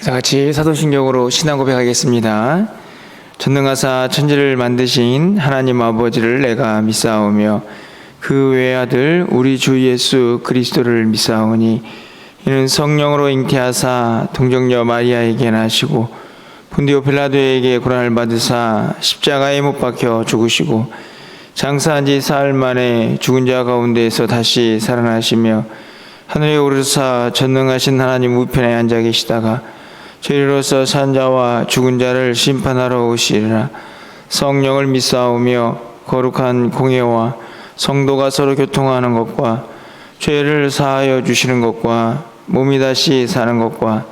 다 같이 사도신경으로 신앙 고백하겠습니다. 전능하사 천지를 만드신 하나님 아버지를 내가 믿사오며 그 외아들 우리 주 예수 그리스도를 믿사오니 이는 성령으로 잉태하사 동정녀 마리아에게 나시고 본디오 빌라도에게 고난을 받으사 십자가에 못 박혀 죽으시고 장사한 지 사흘 만에 죽은 자 가운데에서 다시 살아나시며 하늘에 오르사 전능하신 하나님 우편에 앉아 계시다가 저희로서 산 자와 죽은 자를 심판하러 오시리라. 성령을 믿사오며 거룩한 공예와 성도가 서로 교통하는 것과 죄를 사하여 주시는 것과 몸이 다시 사는 것과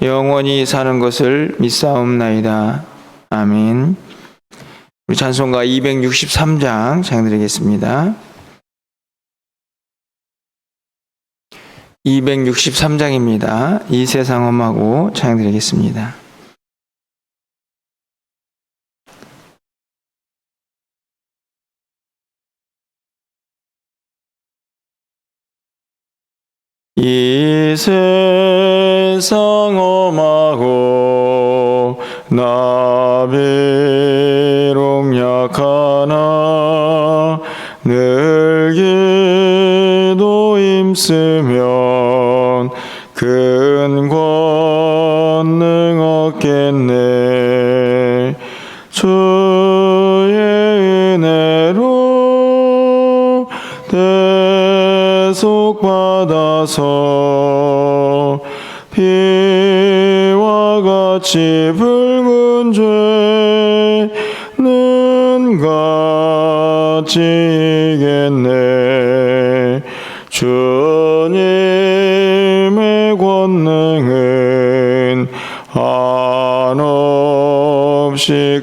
영원히 사는 것을 믿사옵나이다. 아멘. 우리 찬송가 263장 찬양드리겠습니다. 263장입니다. 이 세상 험하고 찬양드리겠습니다. 이 세상 험하고 나 비록 약하나 늘 기도 힘쓰면 큰 권능 얻겠네. 주의 은혜로 대속받아서 피와 같이 붉은 죄는 같이 이겠네. 주님의 권능은 한없이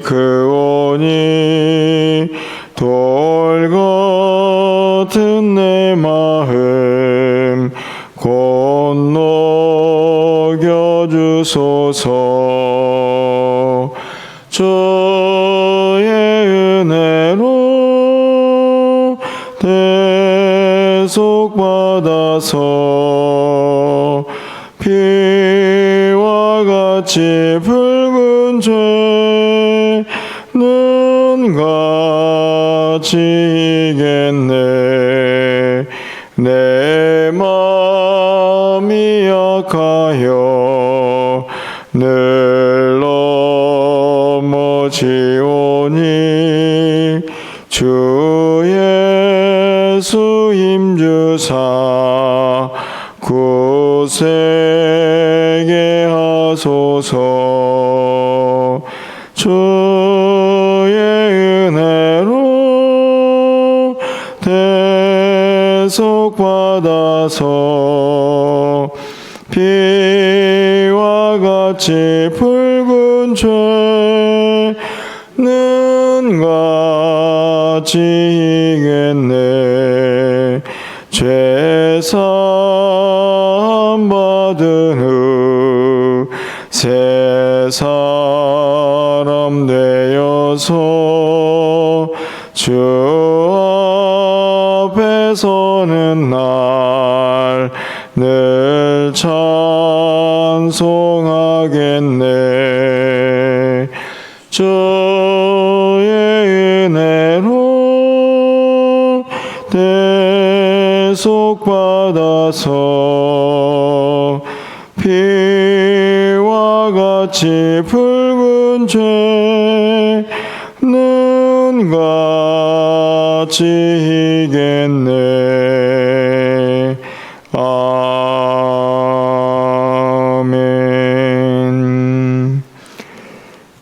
크오니 돌 같은 내 마음 건너겨 주소서. 주의 은혜로 대속받아서 피와 같이 붉은 죄는 같이 이겠네. 내 마음이 약하여 늘 넘어지오니 주 예수 힘주사 굳세게 하소서. 주의 은혜로 대속받아서 피와 같이 붉은 죄는 같이 이겠네. 죄사함 받은 후 새 사람 되어서 주 앞에 서는 날 늘 찬송하겠네. 주의 은혜로 대속받아서 피와 같이 붉은 죄는 같이 이겠네. 아멘.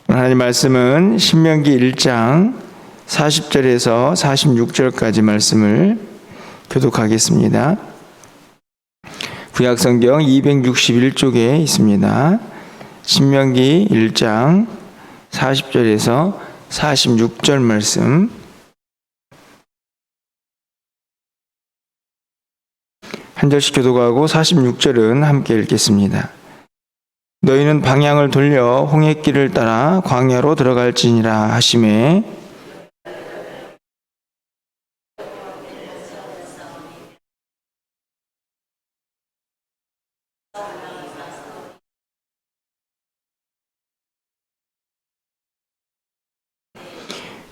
하나님 말씀은 신명기 1장 40절에서 46절까지 말씀을 교독하겠습니다. 구약성경 261쪽에 있습니다. 신명기 1장 40절에서 46절 말씀, 한 절씩 교독하고 46절은 함께 읽겠습니다. 너희는 방향을 돌려 홍해길을 따라 광야로 들어갈지니라 하시매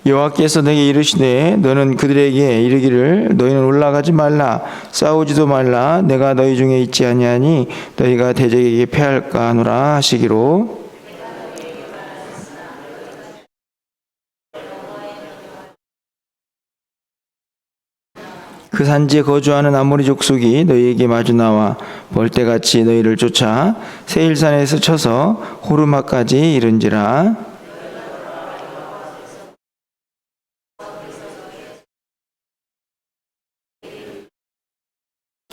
여호와께서 내게 이르시되 너는 그들에게 이르기를 너희는 올라가지 말라 싸우지도 말라 내가 너희 중에 있지 아니하니 너희가 대적에게 패할까 하노라 하시기로 그 산지에 거주하는 아모리 족속이 너희에게 마주 나와 벌떼같이 너희를 쫓아 세일산에서 쳐서 호르마까지 이른지라.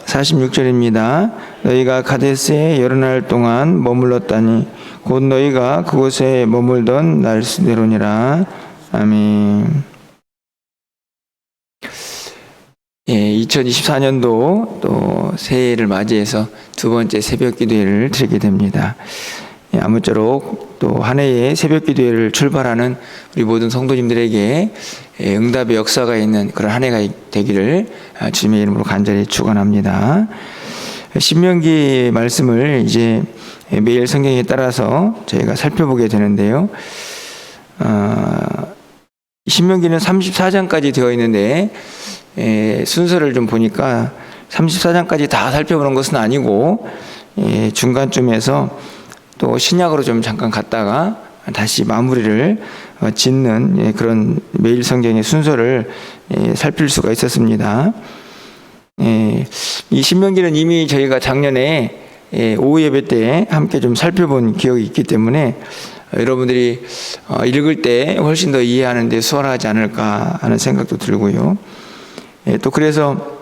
46절입니다. 너희가 가데스에 여러 날 동안 머물렀다니 곧 너희가 그곳에 머물던 날수대로니라. 아멘. 2024년도 또 새해를 맞이해서 두 번째 새벽 기도회를 드리게 됩니다. 아무쪼록 또 한 해의 새벽 기도회를 출발하는 우리 모든 성도님들에게 응답의 역사가 있는 그런 한 해가 되기를 주님의 이름으로 간절히 축원합니다. 신명기 말씀을 이제 매일 성경에 따라서 저희가 살펴보게 되는데요. 신명기는 34장까지 되어 있는데 순서를 좀 보니까 34장까지 다 살펴보는 것은 아니고 중간쯤에서 또 신약으로 좀 잠깐 갔다가 다시 마무리를 짓는 그런 매일 성경의 순서를 살필 수가 있었습니다. 이 신명기는 이미 저희가 작년에 오후 예배 때 함께 좀 살펴본 기억이 있기 때문에 여러분들이 읽을 때 훨씬 더 이해하는 데 수월하지 않을까 하는 생각도 들고요. 또 그래서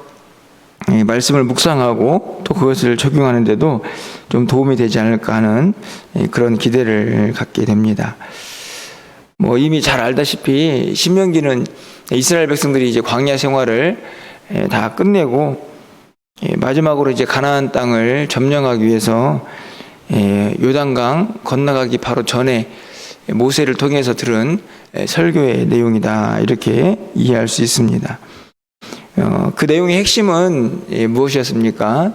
말씀을 묵상하고 또 그것을 적용하는 데도 좀 도움이 되지 않을까 하는 그런 기대를 갖게 됩니다. 이미 잘 알다시피 신명기는 이스라엘 백성들이 이제 광야 생활을 다 끝내고 마지막으로 이제 가나안 땅을 점령하기 위해서 요단강 건너가기 바로 전에 모세를 통해서 들은 설교의 내용이다, 이렇게 이해할 수 있습니다. 그 내용의 핵심은 무엇이었습니까?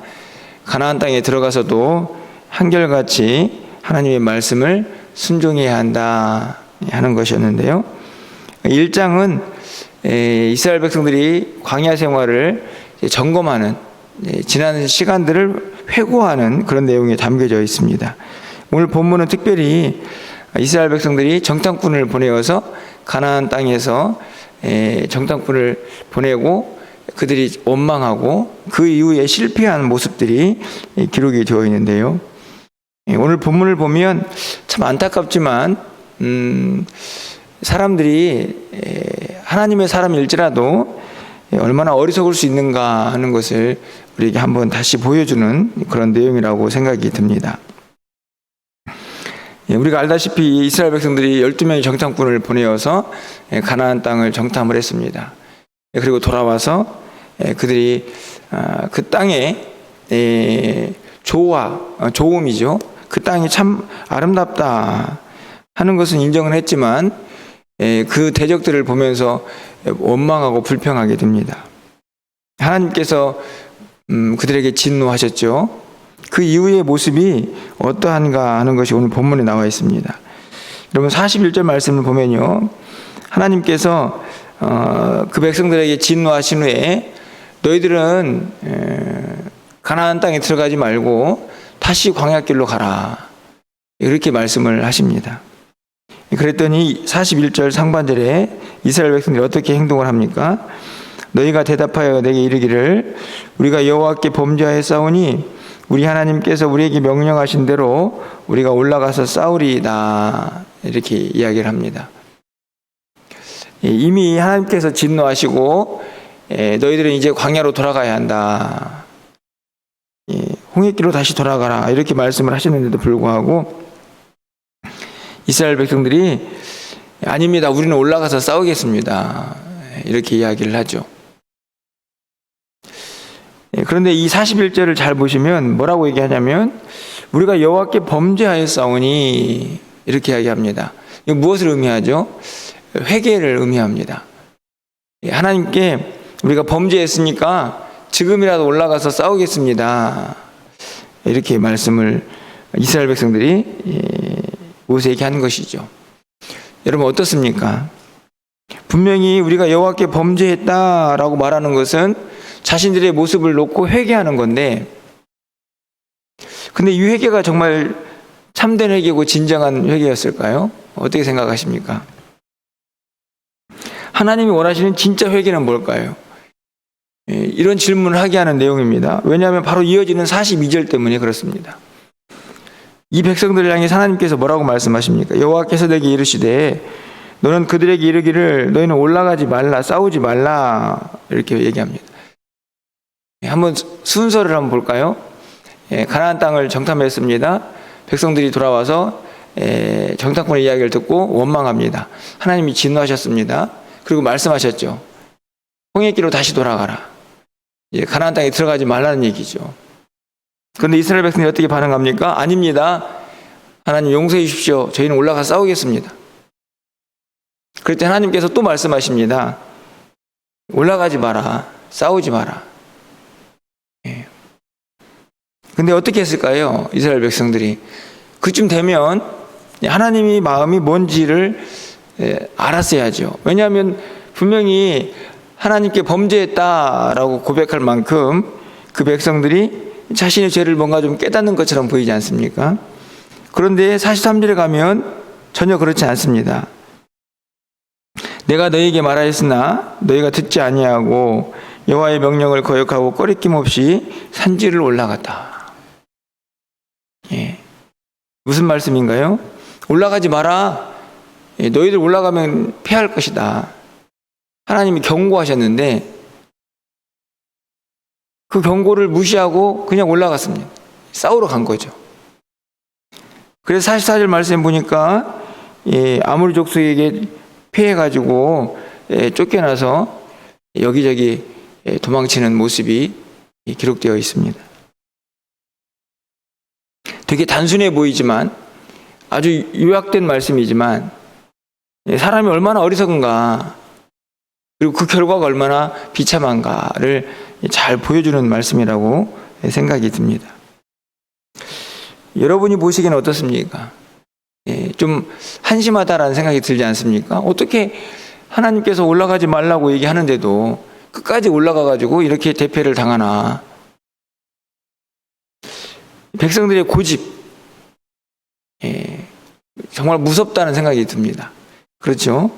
가나안 땅에 들어가서도 한결같이 하나님의 말씀을 순종해야 한다 하는 것이었는데요. 1장은 이스라엘 백성들이 광야 생활을 점검하는, 지난 시간들을 회고하는 그런 내용이 담겨져 있습니다. 오늘 본문은 특별히 이스라엘 백성들이 정탐꾼을 보내어서 가나안 땅에서 정탐꾼을 보내고 그들이 원망하고 그 이후에 실패한 모습들이 기록이 되어 있는데요. 오늘 본문을 보면 참 안타깝지만 사람들이 하나님의 사람일지라도 얼마나 어리석을 수 있는가 하는 것을 우리에게 한번 다시 보여주는 그런 내용이라고 생각이 듭니다. 우리가 알다시피 이스라엘 백성들이 12명의 정탐꾼을 보내어서 가나안 땅을 정탐을 했습니다. 그리고 돌아와서 그들이 그 땅에 좋음이죠. 그 땅이 참 아름답다 하는 것은 인정을 했지만 그 대적들을 보면서 원망하고 불평하게 됩니다. 하나님께서 그들에게 진노하셨죠. 그 이후의 모습이 어떠한가 하는 것이 오늘 본문에 나와 있습니다. 여러분 41절 말씀을 보면요, 하나님께서 그 백성들에게 진노하신 후에 너희들은 가나안 땅에 들어가지 말고 다시 광야길로 가라, 이렇게 말씀을 하십니다. 그랬더니 41절 상반절에 이스라엘 백성들이 어떻게 행동을 합니까? 너희가 대답하여 내게 이르기를 우리가 여호와께 범죄하였사오니 우리 하나님께서 우리에게 명령하신 대로 우리가 올라가서 싸우리이다, 이렇게 이야기를 합니다. 이미 하나님께서 진노하시고 너희들은 이제 광야로 돌아가야 한다, 홍해길로 다시 돌아가라, 이렇게 말씀을 하시는데도 불구하고 이스라엘 백성들이 아닙니다, 우리는 올라가서 싸우겠습니다, 이렇게 이야기를 하죠. 그런데 이 41절을 잘 보시면 뭐라고 얘기하냐면 우리가 여호와께 범죄하였사오니, 이렇게 이야기합니다. 이거 무엇을 의미하죠? 회개를 의미합니다. 하나님께 우리가 범죄했으니까 지금이라도 올라가서 싸우겠습니다, 이렇게 말씀을 이스라엘 백성들이 모세에게 한 것이죠. 여러분 어떻습니까? 분명히 우리가 여호와께 범죄했다라고 말하는 것은 자신들의 모습을 놓고 회개하는 건데, 근데 이 회개가 정말 참된 회개고 진정한 회개였을까요? 어떻게 생각하십니까? 하나님이 원하시는 진짜 회개는 뭘까요? 이런 질문을 하게 하는 내용입니다. 왜냐하면 바로 이어지는 42절 때문에 그렇습니다. 이 백성들을 향해 하나님께서 뭐라고 말씀하십니까? 여호와께서 내게 이르시되 너는 그들에게 이르기를 너희는 올라가지 말라, 싸우지 말라, 이렇게 얘기합니다. 한번 순서를 한번 볼까요? 가나안 땅을 정탐했습니다. 백성들이 돌아와서 정탐꾼의 이야기를 듣고 원망합니다. 하나님이 진노하셨습니다. 그리고 말씀하셨죠. 홍해길로 다시 돌아가라. 가나안 땅에 들어가지 말라는 얘기죠. 그런데 이스라엘 백성이 어떻게 반응합니까? 아닙니다. 하나님 용서해 주십시오. 저희는 올라가 싸우겠습니다. 그럴 때 하나님께서 또 말씀하십니다. 올라가지 마라. 싸우지 마라. 근데 어떻게 했을까요? 이스라엘 백성들이. 그쯤 되면 하나님이 마음이 뭔지를 알았어야죠. 왜냐하면 분명히 하나님께 범죄했다라고 고백할 만큼 그 백성들이 자신의 죄를 뭔가 좀 깨닫는 것처럼 보이지 않습니까? 그런데 43절에 가면 전혀 그렇지 않습니다. 내가 너희에게 말하였으나 너희가 듣지 아니하고 여호와의 명령을 거역하고 꺼리낌 없이 산지를 올라갔다. 무슨 말씀인가요? 올라가지 마라. 너희들 올라가면 패할 것이다. 하나님이 경고하셨는데 그 경고를 무시하고 그냥 올라갔습니다. 싸우러 간 거죠. 그래서 44절 말씀 보니까 아모리 족속에게 패해가지고 쫓겨나서 여기저기 도망치는 모습이 기록되어 있습니다. 되게 단순해 보이지만 아주 요약된 말씀이지만 사람이 얼마나 어리석은가, 그리고 그 결과가 얼마나 비참한가를 잘 보여주는 말씀이라고 생각이 듭니다. 여러분이 보시기에는 어떻습니까? 좀 한심하다라는 생각이 들지 않습니까? 어떻게 하나님께서 올라가지 말라고 얘기하는데도 끝까지 올라가가지고 이렇게 대패를 당하나. 백성들의 고집, 정말 무섭다는 생각이 듭니다. 그렇죠?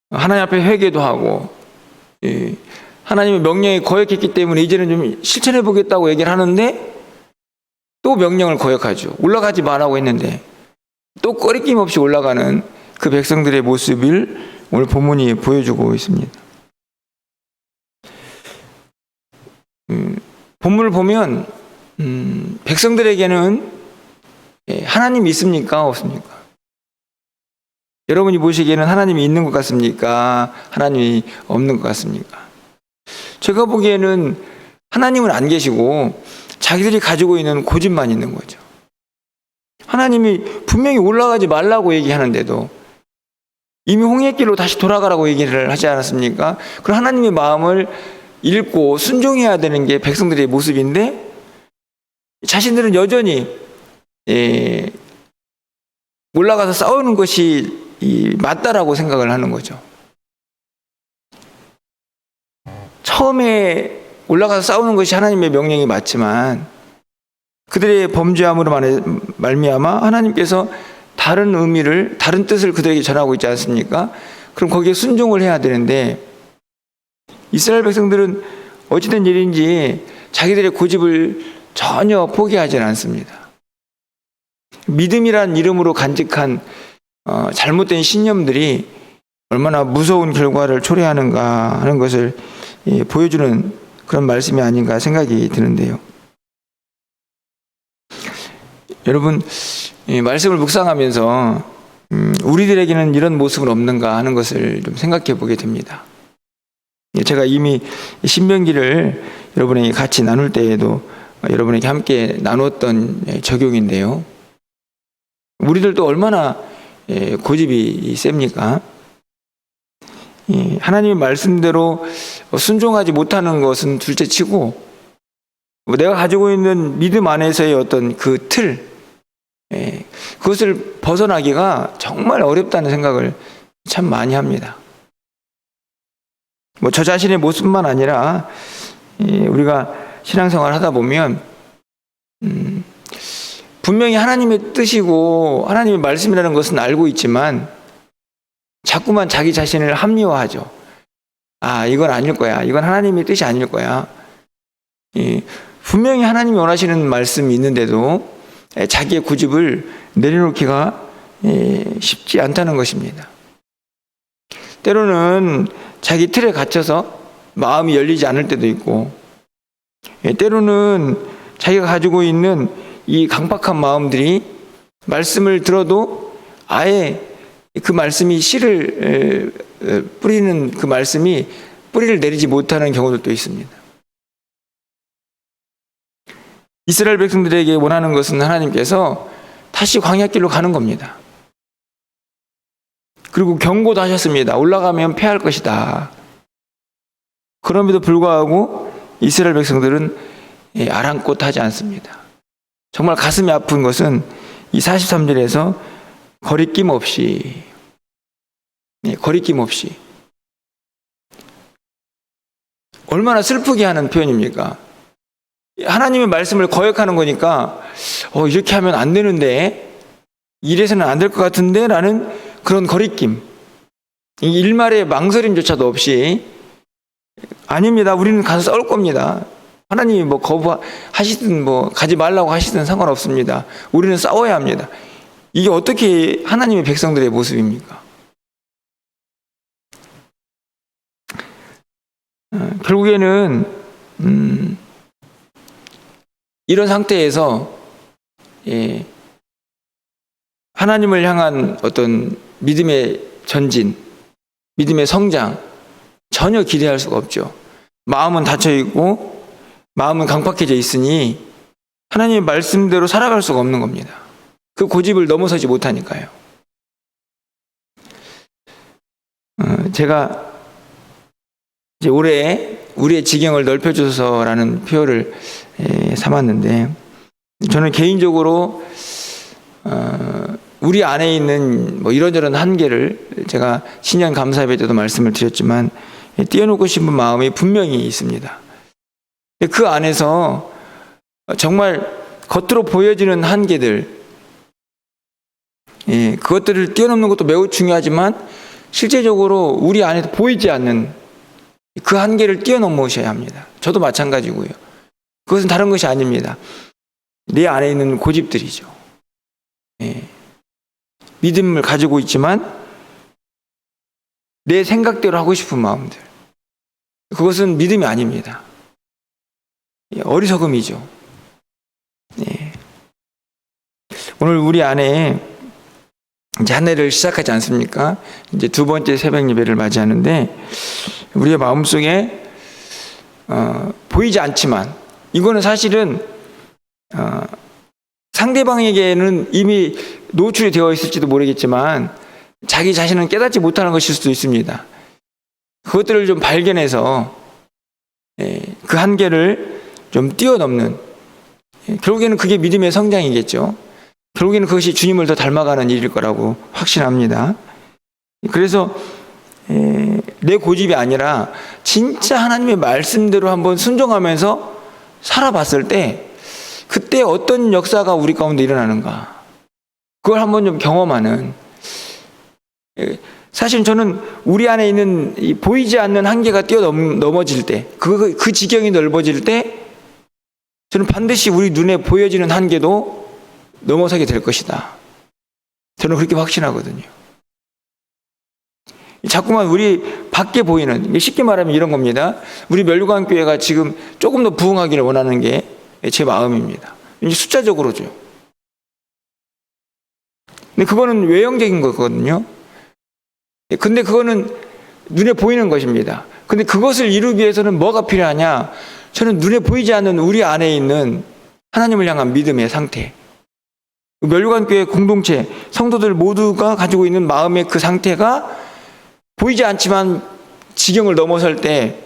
하나님 앞에 회개도 하고, 하나님의 명령에 거역했기 때문에 이제는 좀 실천해 보겠다고 얘기를 하는데 또 명령을 거역하죠. 올라가지 말라고 했는데 또 꺼리낌 없이 올라가는 그 백성들의 모습을 오늘 본문이 보여주고 있습니다. 본문을 보면 백성들에게는 하나님이 있습니까? 없습니까? 여러분이 보시기에는 하나님이 있는 것 같습니까? 하나님이 없는 것 같습니까? 제가 보기에는 하나님은 안 계시고 자기들이 가지고 있는 고집만 있는 거죠. 하나님이 분명히 올라가지 말라고 얘기하는데도 이미 홍해길로 다시 돌아가라고 얘기를 하지 않았습니까? 그럼 하나님의 마음을 읽고 순종해야 되는 게 백성들의 모습인데 자신들은 여전히 올라가서 싸우는 것이 맞다라고 생각을 하는 거죠. 처음에 올라가서 싸우는 것이 하나님의 명령이 맞지만 그들의 범죄함으로 말미암아 하나님께서 다른 의미를, 다른 뜻을 그들에게 전하고 있지 않습니까? 그럼 거기에 순종을 해야 되는데 이스라엘 백성들은 어찌된 일인지 자기들의 고집을 전혀 포기하지는 않습니다. 믿음이란 이름으로 간직한 잘못된 신념들이 얼마나 무서운 결과를 초래하는가 하는 것을 보여주는 그런 말씀이 아닌가 생각이 드는데요. 여러분, 말씀을 묵상하면서 우리들에게는 이런 모습은 없는가 하는 것을 좀 생각해 보게 됩니다. 제가 이미 신명기를 여러분에게 같이 나눌 때에도 여러분에게 함께 나눴던 적용인데요. 우리들도 얼마나 고집이 셉니까? 하나님의 말씀대로 순종하지 못하는 것은 둘째치고 내가 가지고 있는 믿음 안에서의 어떤 그 틀, 그것을 벗어나기가 정말 어렵다는 생각을 참 많이 합니다. 뭐 저 자신의 모습만 아니라 우리가 신앙생활 하다 보면 분명히 하나님의 뜻이고 하나님의 말씀이라는 것은 알고 있지만 자꾸만 자기 자신을 합리화하죠. 아, 이건 아닐 거야. 이건 하나님의 뜻이 아닐 거야. 분명히 하나님이 원하시는 말씀이 있는데도 자기의 고집을 내려놓기가 쉽지 않다는 것입니다. 때로는 자기 틀에 갇혀서 마음이 열리지 않을 때도 있고, 때로는 자기가 가지고 있는 이 강박한 마음들이 말씀을 들어도 아예 그 말씀이 씨를 뿌리는 그 말씀이 뿌리를 내리지 못하는 경우들도 있습니다. 이스라엘 백성들에게 원하는 것은 하나님께서 다시 광야길로 가는 겁니다. 그리고 경고도 하셨습니다. 올라가면 패할 것이다. 그럼에도 불구하고 이스라엘 백성들은 아랑곳하지 않습니다. 정말 가슴이 아픈 것은 이 43절에서 거리낌 없이 얼마나 슬프게 하는 표현입니까? 하나님의 말씀을 거역하는 거니까 이렇게 하면 안 되는데, 이래서는 안 될 것 같은데 라는 그런 거리낌, 이 일말의 망설임조차도 없이 아닙니다. 우리는 가서 싸울 겁니다. 하나님이 뭐 거부하시든 뭐 가지 말라고 하시든 상관없습니다. 우리는 싸워야 합니다. 이게 어떻게 하나님의 백성들의 모습입니까? 결국에는 이런 상태에서 하나님을 향한 어떤 믿음의 전진, 믿음의 성장 전혀 기대할 수가 없죠. 마음은 닫혀 있고 마음은 강팍해져 있으니 하나님의 말씀대로 살아갈 수가 없는 겁니다. 그 고집을 넘어서지 못하니까요. 제가 이제 올해 우리의 지경을 넓혀줘서라는 표현을 삼았는데, 저는 개인적으로 우리 안에 있는 뭐 이런저런 한계를 제가 신년 감사예배 때도 말씀을 드렸지만 띄워놓고 싶은 마음이 분명히 있습니다. 그 안에서 정말 겉으로 보여지는 한계들, 그것들을 뛰어넘는 것도 매우 중요하지만 실제적으로 우리 안에 보이지 않는 그 한계를 뛰어넘으셔야 합니다. 저도 마찬가지고요. 그것은 다른 것이 아닙니다. 내 안에 있는 고집들이죠. 믿음을 가지고 있지만 내 생각대로 하고 싶은 마음들, 그것은 믿음이 아닙니다. 어리석음이죠. 오늘 우리 안에 이제 한 해를 시작하지 않습니까? 이제 두 번째 새벽 예배를 맞이하는데, 우리의 마음속에 보이지 않지만, 이거는 사실은 상대방에게는 이미 노출이 되어 있을지도 모르겠지만 자기 자신은 깨닫지 못하는 것일 수도 있습니다. 그것들을 좀 발견해서 그 한계를 좀 뛰어넘는, 결국에는 그게 믿음의 성장이겠죠. 결국에는 그것이 주님을 더 닮아가는 일일 거라고 확신합니다. 그래서 내 고집이 아니라 진짜 하나님의 말씀대로 한번 순종하면서 살아봤을 때 그때 어떤 역사가 우리 가운데 일어나는가, 그걸 한번 좀 경험하는, 사실 저는 우리 안에 있는 이 보이지 않는 한계가 뛰어넘어질 때, 그 지경이 넓어질 때 저는 반드시 우리 눈에 보여지는 한계도 넘어서게 될 것이다. 저는 그렇게 확신하거든요. 자꾸만 우리 밖에 보이는, 쉽게 말하면 이런 겁니다. 우리 멸류관교회가 지금 조금 더 부흥하기를 원하는 게 제 마음입니다. 이제 숫자적으로죠. 근데 그거는 외형적인 거거든요. 근데 그거는 눈에 보이는 것입니다. 근데 그것을 이루기 위해서는 뭐가 필요하냐? 저는 눈에 보이지 않는 우리 안에 있는 하나님을 향한 믿음의 상태, 멸류관교회 공동체 성도들 모두가 가지고 있는 마음의 그 상태가 보이지 않지만 지경을 넘어설 때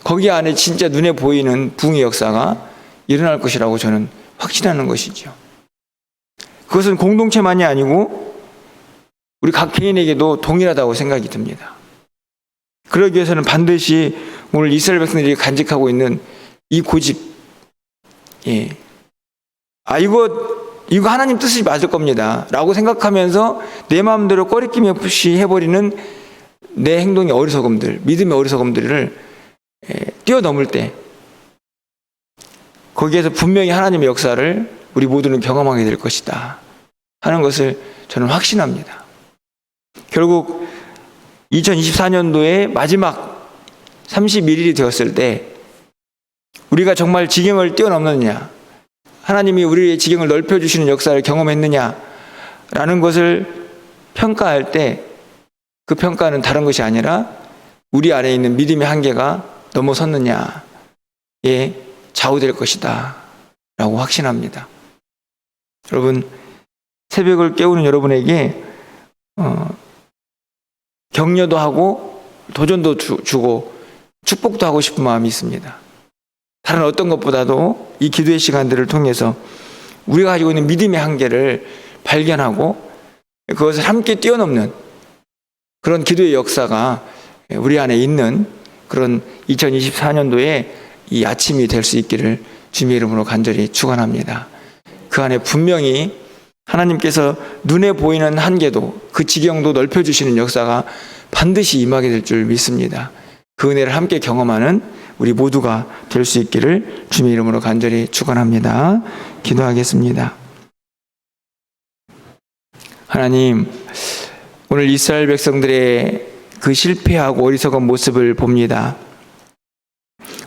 거기 안에 진짜 눈에 보이는 부흥의 역사가 일어날 것이라고 저는 확신하는 것이죠. 그것은 공동체만이 아니고 우리 각 개인에게도 동일하다고 생각이 듭니다. 그러기 위해서는 반드시 오늘 이스라엘 백성들이 간직하고 있는 이 고집, 이거 하나님 뜻이 맞을 겁니다 라고 생각하면서 내 마음대로 꺼리낌 없이 해버리는 내 행동의 어리석음들, 믿음의 어리석음들을 뛰어넘을 때 거기에서 분명히 하나님의 역사를 우리 모두는 경험하게 될 것이다 하는 것을 저는 확신합니다. 결국 2024년도의 마지막 31일이 되었을 때 우리가 정말 지경을 뛰어넘느냐, 하나님이 우리의 지경을 넓혀주시는 역사를 경험했느냐라는 것을 평가할 때 그 평가는 다른 것이 아니라 우리 안에 있는 믿음의 한계가 넘어섰느냐에 좌우될 것이다 라고 확신합니다. 여러분, 새벽을 깨우는 여러분에게 격려도 하고 도전도 주고 축복도 하고 싶은 마음이 있습니다. 다른 어떤 것보다도 이 기도의 시간들을 통해서 우리가 가지고 있는 믿음의 한계를 발견하고 그것을 함께 뛰어넘는 그런 기도의 역사가 우리 안에 있는 그런 2024년도에 이 아침이 될 수 있기를 주님의 이름으로 간절히 축원합니다. 그 안에 분명히 하나님께서 눈에 보이는 한계도 그 지경도 넓혀주시는 역사가 반드시 임하게 될 줄 믿습니다. 그 은혜를 함께 경험하는 우리 모두가 될 수 있기를 주님의 이름으로 간절히 축원합니다. 기도하겠습니다. 하나님, 오늘 이스라엘 백성들의 그 실패하고 어리석은 모습을 봅니다.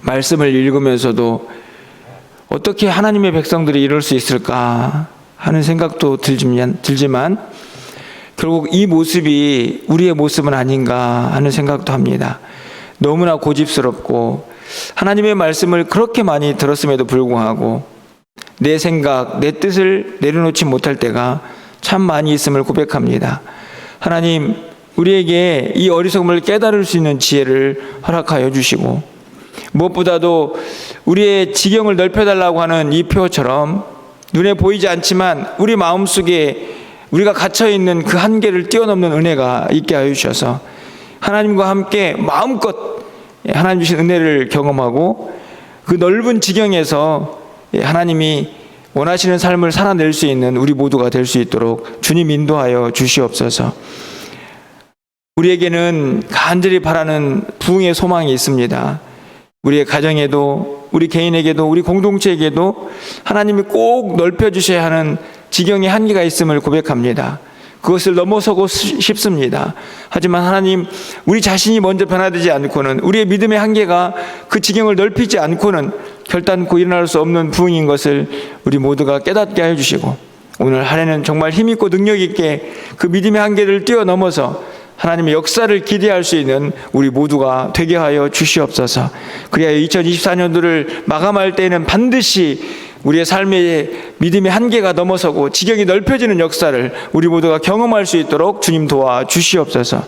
말씀을 읽으면서도 어떻게 하나님의 백성들이 이럴 수 있을까 하는 생각도 들지만 결국 이 모습이 우리의 모습은 아닌가 하는 생각도 합니다. 너무나 고집스럽고 하나님의 말씀을 그렇게 많이 들었음에도 불구하고 내 생각, 내 뜻을 내려놓지 못할 때가 참 많이 있음을 고백합니다. 하나님, 우리에게 이 어리석음을 깨달을 수 있는 지혜를 허락하여 주시고 무엇보다도 우리의 지경을 넓혀달라고 하는 이 표처럼 눈에 보이지 않지만 우리 마음속에 우리가 갇혀있는 그 한계를 뛰어넘는 은혜가 있게 하여 주셔서 하나님과 함께 마음껏 하나님 주신 은혜를 경험하고 그 넓은 지경에서 하나님이 원하시는 삶을 살아낼 수 있는 우리 모두가 될 수 있도록 주님 인도하여 주시옵소서. 우리에게는 간절히 바라는 부흥의 소망이 있습니다. 우리의 가정에도 우리 개인에게도 우리 공동체에게도 하나님이 꼭 넓혀주셔야 하는 지경의 한계가 있음을 고백합니다. 그것을 넘어서고 싶습니다. 하지만 하나님, 우리 자신이 먼저 변화되지 않고는 우리의 믿음의 한계가 그 지경을 넓히지 않고는 결단코 일어날 수 없는 부흥인 것을 우리 모두가 깨닫게 하여 주시고 오늘 한 해는 정말 힘있고 능력있게 그 믿음의 한계를 뛰어넘어서 하나님의 역사를 기대할 수 있는 우리 모두가 되게 하여 주시옵소서. 그래야 2024년도를 마감할 때에는 반드시 우리의 삶의 믿음의 한계가 넘어서고 지경이 넓혀지는 역사를 우리 모두가 경험할 수 있도록 주님 도와 주시옵소서.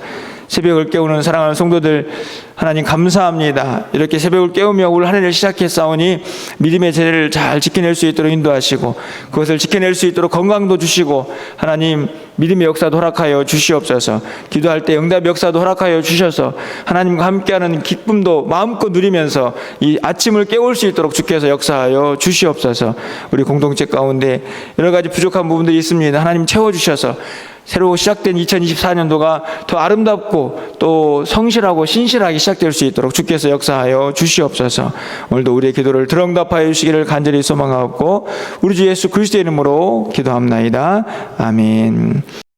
새벽을 깨우는 사랑하는 성도들, 하나님 감사합니다. 이렇게 새벽을 깨우며 올 한 해를 시작했사오니 믿음의 제를 잘 지켜낼 수 있도록 인도하시고 그것을 지켜낼 수 있도록 건강도 주시고 하나님 믿음의 역사도 허락하여 주시옵소서. 기도할 때 응답의 역사도 허락하여 주셔서 하나님과 함께하는 기쁨도 마음껏 누리면서 이 아침을 깨울 수 있도록 주께서 역사하여 주시옵소서. 우리 공동체 가운데 여러 가지 부족한 부분들이 있습니다. 하나님 채워주셔서 새로 시작된 2024년도가 더 아름답고 또 성실하고 신실하게 시작될 수 있도록 주께서 역사하여 주시옵소서. 오늘도 우리의 기도를 들응답하여 주시기를 간절히 소망하옵고 우리 주 예수 그리스도의 이름으로 기도합나이다. 아멘.